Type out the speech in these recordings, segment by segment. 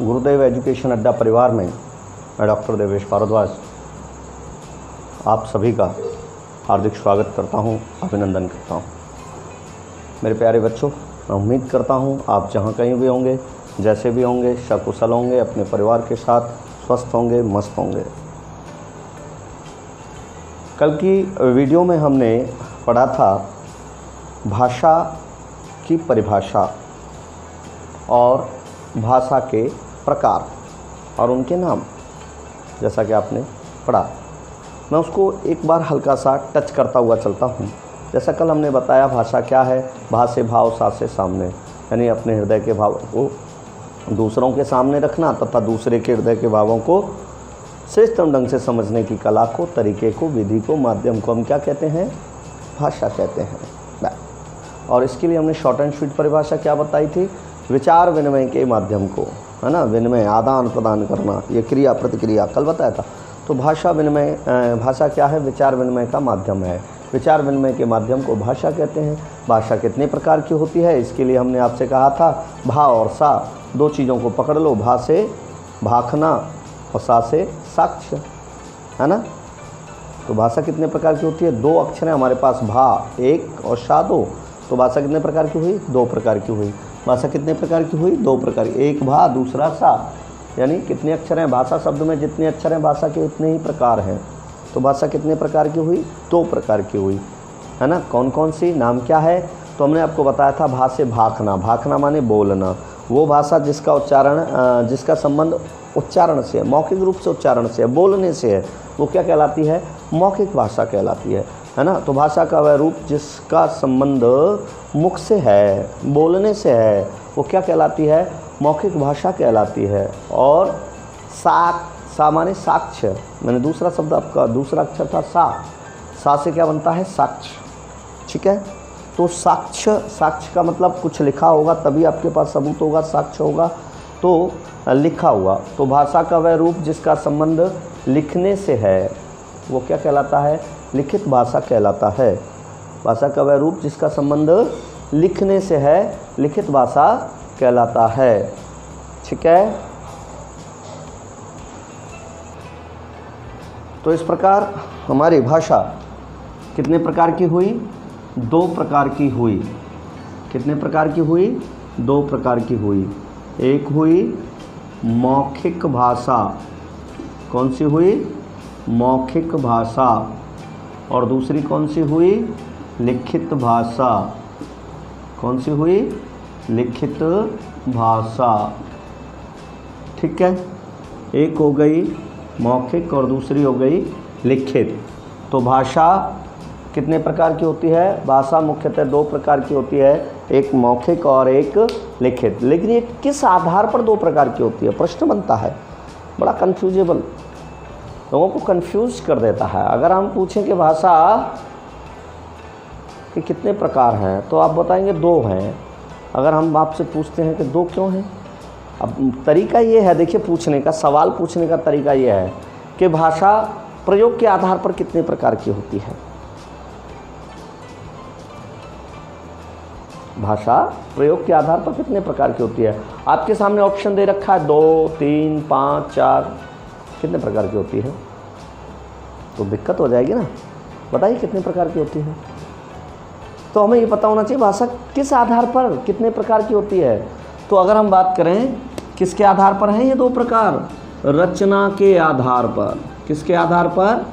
गुरुदेव education अड्डा परिवार में मैं डॉक्टर देवेश भारद्वाज आप सभी का हार्दिक स्वागत करता हूं, अभिनंदन करता हूं। मेरे प्यारे बच्चों, मैं उम्मीद करता हूं आप जहां कहीं भी होंगे, जैसे भी होंगे, सकुशल होंगे, अपने परिवार के साथ स्वस्थ होंगे, मस्त होंगे। कल की वीडियो में हमने पढ़ा था भाषा की परिभाषा और भाषा के प्रकार और उनके नाम, जैसा कि आपने पढ़ा। मैं उसको एक बार हल्का सा टच करता हुआ चलता हूँ। जैसा कल हमने बताया, भाषा क्या है? भा से भाव, सा से सामने, यानी अपने हृदय के भाव को दूसरों के सामने रखना तथा दूसरे के हृदय के भावों को श्रेष्ठतम ढंग से समझने की कला को, तरीके को, विधि को, माध्यम को हम क्या कहते हैं? भाषा कहते हैं। और इसके लिए हमने शॉर्ट एंड स्वीट परिभाषा क्या बताई थी? विचार विनिमय के माध्यम को, है ना, विनिमय, आदान प्रदान करना, ये क्रिया प्रतिक्रिया कल बताया था। तो भाषा विनिमय, भाषा क्या है? विचार विनिमय का माध्यम है। विचार विनिमय के माध्यम को भाषा कहते हैं। भाषा कितने प्रकार की होती है? इसके लिए हमने आपसे कहा था भा और सा, दो चीज़ों को पकड़ लो, भा से भाखना और सा से साक्ष्य, है ना। तो भाषा कितने प्रकार की होती है? दो अक्षर हैं हमारे पास, भा एक और सा दो। तो भाषा कितने प्रकार की हुई? दो प्रकार की हुई। भाषा कितने प्रकार की हुई? दो प्रकार की। एक भा, दूसरा सा, यानी कितने अक्षर हैं? भाषा शब्द में जितने अक्षर हैं भाषा के उतने ही प्रकार हैं। तो भाषा कितने प्रकार की हुई? दो प्रकार की हुई, है ना। कौन कौन सी? नाम क्या है? तो हमने आपको बताया था भा से भाखना। भाखना माने बोलना। वो भाषा जिसका उच्चारण, जिसका संबंध उच्चारण से, मौखिक रूप से उच्चारण से, बोलने से है, वो क्या कहलाती है? मौखिक भाषा कहलाती है ना। तो भाषा का वह रूप जिसका संबंध मुख से है, बोलने से है, वो क्या कहलाती है? मौखिक भाषा कहलाती है। और सा माने साक्ष्य, मैंने दूसरा शब्द आपका, दूसरा अक्षर था सा से क्या बनता है? साक्ष्य, ठीक है। तो साक्ष्य का मतलब कुछ लिखा होगा तभी आपके पास सबूत होगा, साक्ष्य होगा तो लिखा हुआ। तो भाषा का वह रूप जिसका संबंध लिखने से है, वो क्या कहलाता है? लिखित भाषा कहलाता है। भाषा का वह रूप जिसका संबंध लिखने से है, लिखित भाषा कहलाता है, ठीक है। तो इस प्रकार हमारी भाषा कितने प्रकार की हुई? दो प्रकार की हुई। कितने प्रकार की हुई? दो प्रकार की हुई। एक हुई मौखिक भाषा। कौन सी हुई? मौखिक भाषा। और दूसरी कौन सी हुई? लिखित भाषा। कौन सी हुई? लिखित भाषा, ठीक है। एक हो गई मौखिक और दूसरी हो गई लिखित। तो भाषा कितने प्रकार की होती है? भाषा मुख्यतः दो प्रकार की होती है, एक मौखिक और एक लिखित। लेकिन ये किस आधार पर दो प्रकार की होती है? प्रश्न बनता है, बड़ा कन्फ्यूजेबल, लोगों को कंफ्यूज कर देता है। अगर हम पूछें कि भाषा के कितने प्रकार हैं, तो आप बताएंगे दो हैं। अगर हम आपसे पूछते हैं कि दो क्यों हैं? अब तरीका ये है, देखिए, पूछने का, सवाल पूछने का तरीका ये है कि भाषा प्रयोग के आधार पर कितने प्रकार की होती है। भाषा प्रयोग के आधार पर कितने प्रकार की होती है? आपके सामने ऑप्शन दे रखा है 2, 3, 5, 4, कितने प्रकार की होती है? तो दिक्कत हो जाएगी ना। बताइए कितने प्रकार की होती है। तो हमें ये पता होना चाहिए भाषा किस आधार पर कितने प्रकार की होती है। तो अगर हम बात करें किसके आधार पर हैं ये दो प्रकार? रचना के आधार पर। किसके आधार पर?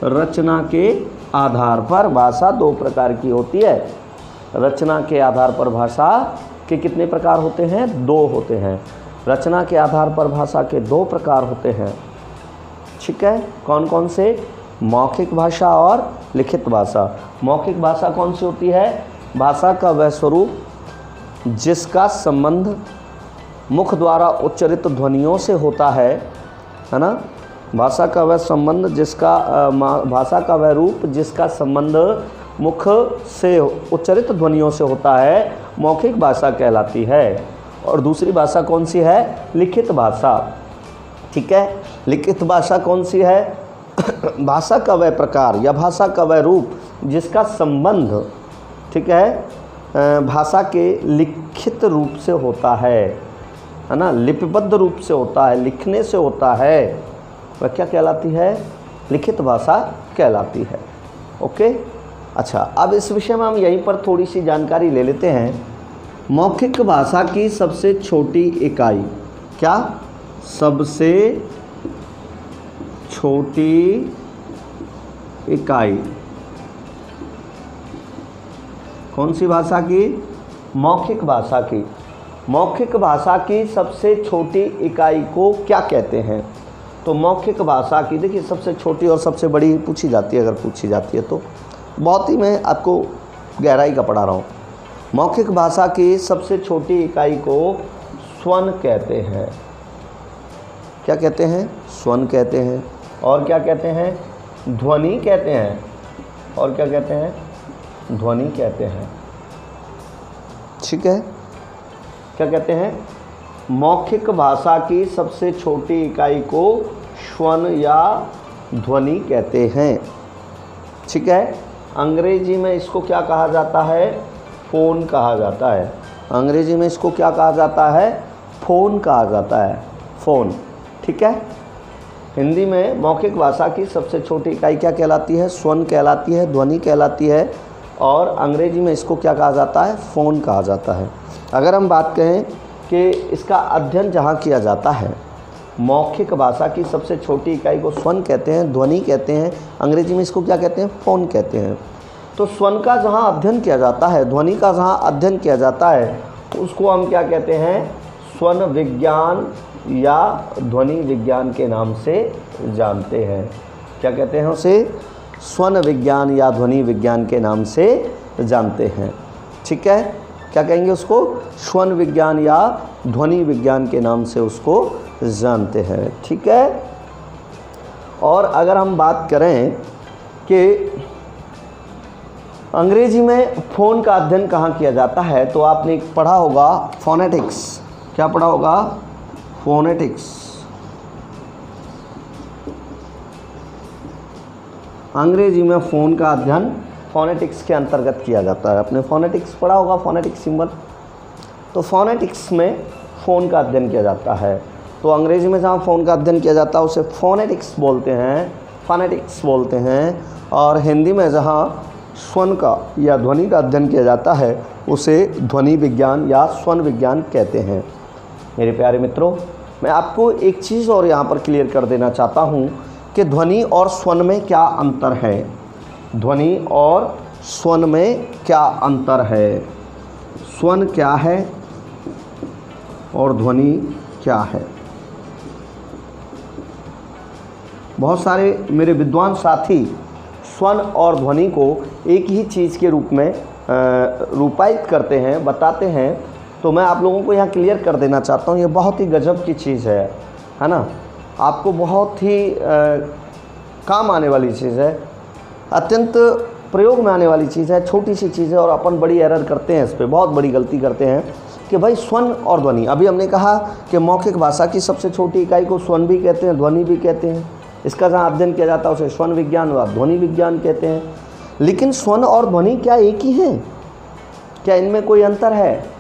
रचना के आधार पर भाषा दो प्रकार की होती है। रचना के आधार पर भाषा के कितने प्रकार होते हैं? दो होते हैं। रचना के आधार पर भाषा के दो प्रकार होते हैं, ठीक है। कौन कौन से? मौखिक भाषा और लिखित भाषा। मौखिक भाषा कौन सी होती है? भाषा का वह स्वरूप जिसका संबंध मुख द्वारा उच्चारित ध्वनियों से होता है ना। भाषा का वह संबंध जिसका भाषा का वह रूप जिसका संबंध मुख से उच्चारित ध्वनियों से होता है, मौखिक भाषा कहलाती है। और दूसरी भाषा कौन सी है? लिखित भाषा, ठीक है। लिखित भाषा कौन सी है? भाषा का वह प्रकार या भाषा का वह रूप जिसका संबंध, ठीक है, भाषा के लिखित रूप से होता है। है ना, लिपिबद्ध रूप से होता है, लिखने से होता है, वह क्या कहलाती है? लिखित भाषा कहलाती है। ओके, अच्छा, अब इस विषय में हम यहीं पर थोड़ी सी जानकारी ले लेते हैं। मौखिक भाषा की सबसे छोटी इकाई, क्या? सबसे छोटी इकाई कौन सी भाषा की? मौखिक भाषा की। मौखिक भाषा की सबसे छोटी इकाई को क्या कहते हैं? तो मौखिक भाषा की, देखिए, सबसे छोटी और सबसे बड़ी पूछी जाती है, अगर पूछी जाती है तो बहुत ही मैं आपको गहराई का पढ़ा रहा हूँ। मौखिक भाषा की सबसे छोटी इकाई को स्वन कहते हैं। क्या कहते हैं? स्वन कहते हैं। और क्या कहते हैं? ध्वनि कहते हैं। और क्या कहते हैं? ध्वनि कहते हैं। ठीक है, क्या कहते हैं? मौखिक भाषा की सबसे छोटी इकाई को स्वन या ध्वनि कहते हैं। ठीक है, अंग्रेजी में इसको क्या कहा जाता है? फ़ोन कहा जाता है। अंग्रेजी में इसको क्या कहा जाता है? फ़ोन कहा जाता है, फ़ोन। ठीक है, हिंदी में मौखिक भाषा की सबसे छोटी इकाई क्या कहलाती है? स्वन कहलाती है, ध्वनि कहलाती है। और अंग्रेजी में इसको क्या कहा जाता है? फ़ोन कहा जाता है। अगर हम बात कहें कि इसका अध्ययन जहाँ किया जाता है, मौखिक भाषा की सबसे छोटी इकाई को स्वन कहते हैं, ध्वनि कहते हैं, अंग्रेजी में इसको क्या कहते हैं? फ़ोन कहते हैं। तो स्वन का जहाँ अध्ययन किया जाता है, ध्वनि का जहाँ अध्ययन किया जाता है, उसको हम क्या कहते हैं? स्वन विज्ञान या ध्वनि विज्ञान के नाम से जानते हैं। क्या कहते हैं उसे? स्वन विज्ञान या ध्वनि विज्ञान के नाम से जानते हैं। ठीक है, क्या कहेंगे उसको? स्वन विज्ञान या ध्वनि विज्ञान के नाम से उसको जानते हैं। ठीक है, और अगर हम बात करें कि अंग्रेजी में फ़ोन का अध्ययन कहाँ किया जाता है, तो आपने पढ़ा होगा फोनेटिक्स। क्या पढ़ा होगा? फोनेटिक्स। अंग्रेजी में फ़ोन का अध्ययन फोनेटिक्स के अंतर्गत किया जाता है। आपने फोनेटिक्स पढ़ा होगा, फोनेटिक्स सिंबल। तो फोनेटिक्स में फ़ोन का अध्ययन किया जाता है। तो अंग्रेजी में जहाँ फ़ोन का अध्ययन किया जाता है उसे फोनेटिक्स बोलते हैं, फोनेटिक्स बोलते हैं। और हिंदी में जहाँ स्वन का या ध्वनि का अध्ययन किया जाता है उसे ध्वनि विज्ञान या स्वन विज्ञान कहते हैं। मेरे प्यारे मित्रों, मैं आपको एक चीज़ और यहाँ पर क्लियर कर देना चाहता हूँ कि ध्वनि और स्वन में क्या अंतर है। ध्वनि और स्वन में क्या अंतर है? स्वन क्या है और ध्वनि क्या है? बहुत सारे मेरे विद्वान साथी स्वन और ध्वनि को एक ही चीज़ के रूप में रूपायित करते हैं, बताते हैं। तो मैं आप लोगों को यहाँ क्लियर कर देना चाहता हूँ, ये बहुत ही गजब की चीज़ है ना। आपको बहुत ही काम आने वाली चीज़ है, अत्यंत प्रयोग में आने वाली चीज़ है। छोटी सी चीज़ है और अपन बड़ी एरर करते हैं, इस पर बहुत बड़ी गलती करते हैं कि भाई स्वन और ध्वनि। अभी हमने कहा कि मौखिक भाषा की सबसे छोटी इकाई को स्वन भी कहते हैं, ध्वनि भी कहते हैं। इसका जहाँ अध्ययन किया जाता है उसे स्वन विज्ञान व ध्वनि विज्ञान कहते हैं। लेकिन स्वन और ध्वनि क्या एक ही हैं? क्या इनमें कोई अंतर है?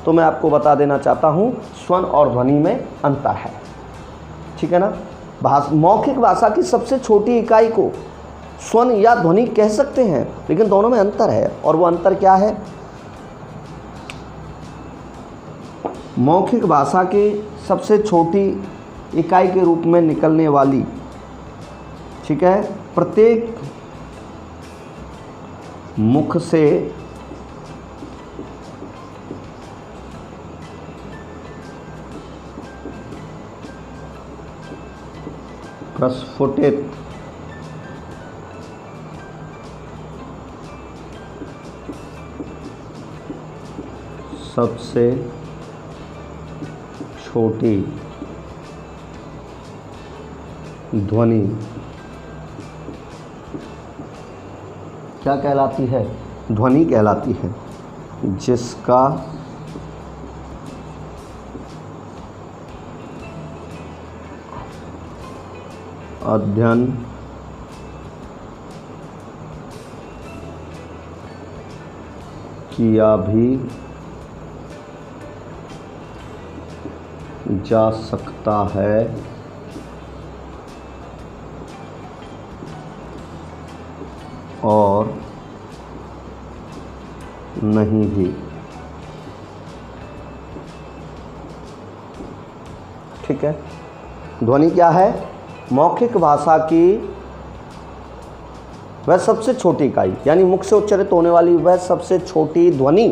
तो मैं आपको बता देना चाहता हूँ, स्वन और ध्वनि में अंतर है। ठीक है ना। मौखिक भाषा की सबसे छोटी इकाई को स्वन या ध्वनि कह सकते हैं, लेकिन दोनों में अंतर है। और वो अंतर क्या है? मौखिक भाषा की सबसे छोटी इकाई के रूप में निकलने वाली, ठीक है, प्रत्येक मुख से प्रस्फुटित सबसे छोटी ध्वनि क्या कहलाती है? ध्वनि कहलाती है, जिसका अध्ययन किया भी जा सकता है और नहीं भी। ठीक है, ध्वनि क्या है? मौखिक भाषा की वह सबसे छोटी इकाई, यानी मुख से उच्चारित होने वाली वह सबसे छोटी ध्वनि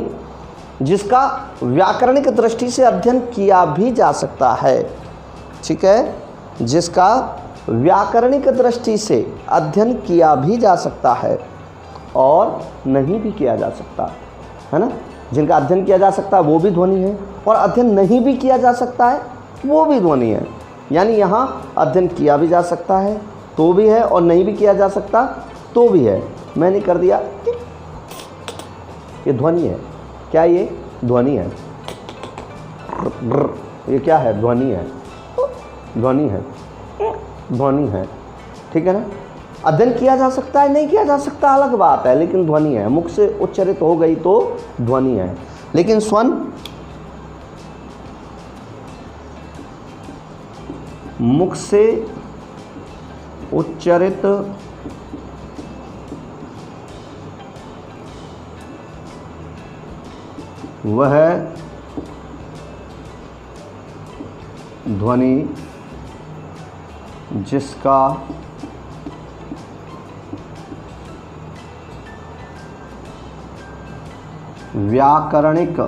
जिसका व्याकरणिक दृष्टि से अध्ययन किया भी जा सकता है। ठीक है, जिसका व्याकरणिक दृष्टि से अध्ययन किया भी जा सकता है और नहीं भी किया जा सकता है ना। जिनका अध्ययन किया जा सकता है वो भी ध्वनि है, और अध्ययन नहीं भी किया जा सकता है वो भी ध्वनि है। यानी यहाँ अध्ययन किया भी जा सकता है तो भी है, और नहीं भी किया जा सकता तो भी है। मैंने कर दिया, ये ध्वनि है। क्या ये ध्वनि है? ये क्या है? ध्वनि है, ध्वनि है, ध्वनि है। ठीक है ना। अध्ययन किया जा सकता है, नहीं किया जा सकता अलग बात है, लेकिन ध्वनि है। मुख से उच्चारित हो गई तो ध्वनि है। लेकिन स्वन मुख से उच्चारित वह ध्वनि जिसका व्याकरणिक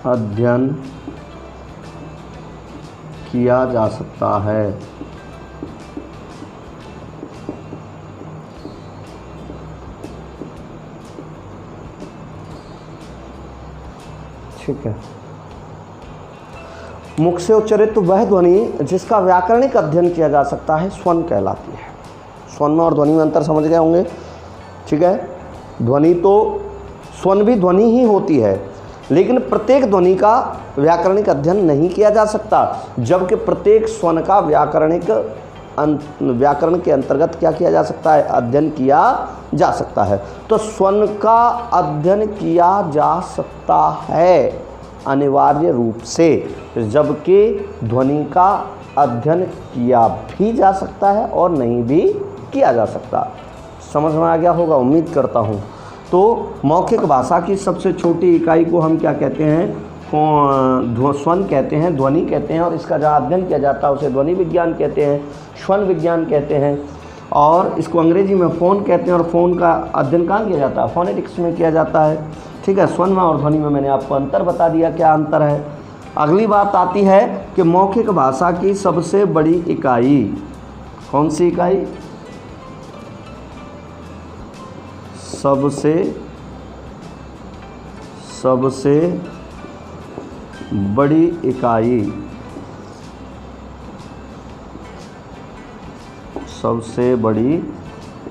अध्ययन किया जा सकता है। ठीक है, मुख से उच्चारित तो वह ध्वनि जिसका व्याकरणिक अध्ययन किया जा सकता है स्वन कहलाती है। स्वन में और ध्वनि में अंतर समझ गए होंगे। ठीक है, ध्वनि तो स्वन भी ध्वनि ही होती है, लेकिन प्रत्येक ध्वनि का व्याकरणिक अध्ययन नहीं किया जा सकता, जबकि प्रत्येक स्वन का व्याकरण के अंतर्गत क्या किया जा सकता है? अध्ययन किया जा सकता है। तो स्वन का अध्ययन किया जा सकता है अनिवार्य रूप से, जबकि ध्वनि का अध्ययन किया भी जा सकता है और नहीं भी किया जा सकता। समझ में आ गया होगा, उम्मीद करता हूँ। तो मौखिक भाषा की सबसे छोटी इकाई को हम क्या कहते हैं? स्वन कहते हैं, ध्वनि कहते हैं, और इसका जहाँ अध्ययन किया जाता है उसे ध्वनि विज्ञान कहते हैं, स्वन विज्ञान कहते हैं, और इसको अंग्रेजी में फ़ोन कहते हैं। और फ़ोन का अध्ययन कहाँ किया जाता है? फोनेटिक्स में किया जाता है। ठीक है, स्वन में और ध्वनि में मैंने आपको अंतर बता दिया, क्या अंतर है। अगली बात आती है कि मौखिक भाषा की सबसे बड़ी इकाई कौन सी इकाई? सबसे बड़ी इकाई, सबसे बड़ी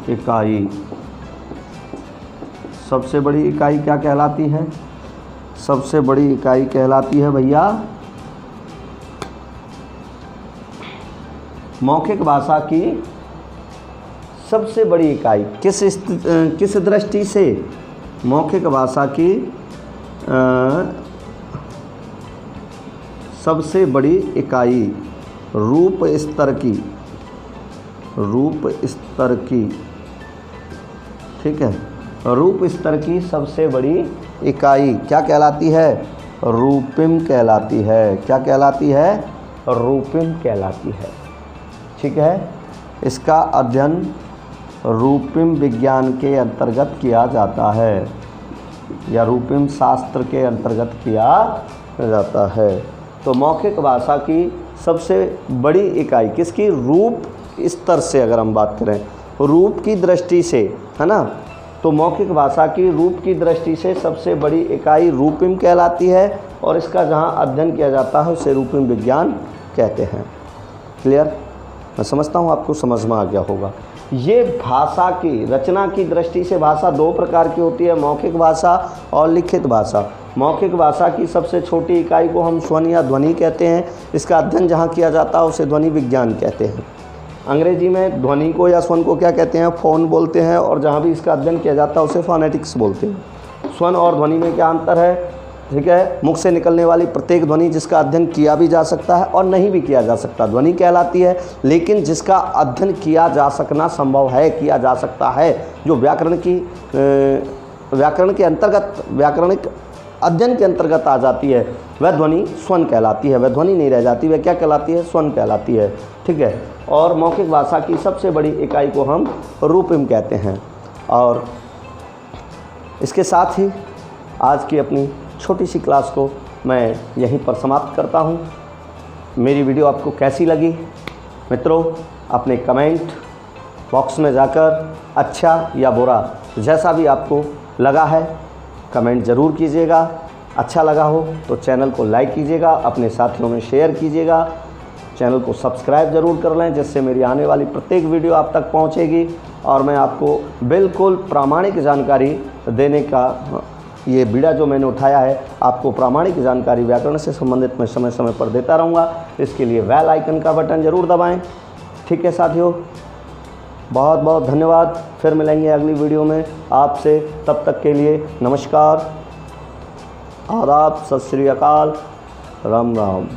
इकाई, सबसे बड़ी इकाई क्या कहलाती है? सबसे बड़ी इकाई कहलाती है भैया मौखिक भाषा की सबसे बड़ी इकाई। किस दृष्टि से? मौखिक भाषा की सबसे बड़ी इकाई रूप स्तर की। ठीक है, रूप स्तर की सबसे बड़ी इकाई क्या कहलाती है? रूपिम कहलाती है। क्या कहलाती है? रूपिम कहलाती है। ठीक है, इसका अध्ययन रूपिम विज्ञान के अंतर्गत किया जाता है, या रूपिम शास्त्र के अंतर्गत किया जाता है। तो मौखिक भाषा की सबसे बड़ी इकाई किसकी? रूप स्तर से अगर हम बात करें, रूप की दृष्टि से, है ना, तो मौखिक भाषा की रूप की दृष्टि से सबसे बड़ी इकाई रूपिम कहलाती है, और इसका जहाँ अध्ययन किया जाता है उसे रूपिम विज्ञान कहते हैं। क्लियर? मैं समझता हूँ आपको समझ में आ गया होगा। ये भाषा की रचना की दृष्टि से भाषा दो प्रकार की होती है, मौखिक भाषा और लिखित भाषा। मौखिक भाषा की सबसे छोटी इकाई को हम स्वन या ध्वनि कहते हैं। इसका अध्ययन जहाँ किया जाता है उसे ध्वनि विज्ञान कहते हैं। अंग्रेजी में ध्वनि को या स्वन को क्या कहते हैं? फ़ोन बोलते हैं, और जहाँ भी इसका अध्ययन किया जाता है उसे फोनेटिक्स बोलते हैं। स्वन और ध्वनि में क्या अंतर है? ठीक है, मुख से निकलने वाली प्रत्येक ध्वनि जिसका अध्ययन किया भी जा सकता है और नहीं भी किया जा सकता ध्वनि कहलाती है, लेकिन जिसका अध्ययन किया जा सकना संभव है, किया जा सकता है, जो व्याकरण के अंतर्गत, व्याकरणिक अध्ययन के अंतर्गत आ जाती है, वह ध्वनि स्वन कहलाती है। वह ध्वनि नहीं रह जाती, वह क्या कहलाती है? स्वन कहलाती है। ठीक है, और मौखिक भाषा की सबसे बड़ी इकाई को हम रूपम कहते हैं। और इसके साथ ही आज की अपनी छोटी सी क्लास को मैं यहीं पर समाप्त करता हूँ। मेरी वीडियो आपको कैसी लगी मित्रों? अपने कमेंट बॉक्स में जाकर अच्छा या बुरा जैसा भी आपको लगा है कमेंट ज़रूर कीजिएगा। अच्छा लगा हो तो चैनल को लाइक कीजिएगा, अपने साथियों में शेयर कीजिएगा, चैनल को सब्सक्राइब ज़रूर कर लें, जिससे मेरी आने वाली प्रत्येक वीडियो आप तक पहुंचेगी और मैं आपको बिल्कुल प्रामाणिक जानकारी देने का ये बीड़ा जो मैंने उठाया है, आपको प्रामाणिक जानकारी व्याकरण से संबंधित मैं समय समय पर देता रहूँगा। इसके लिए बेल आइकन का बटन ज़रूर दबाएँ। ठीक है साथियों, बहुत बहुत धन्यवाद। फिर मिलेंगे अगली वीडियो में आपसे, तब तक के लिए नमस्कार, आदाब, सत श्री अकाल, राम राम।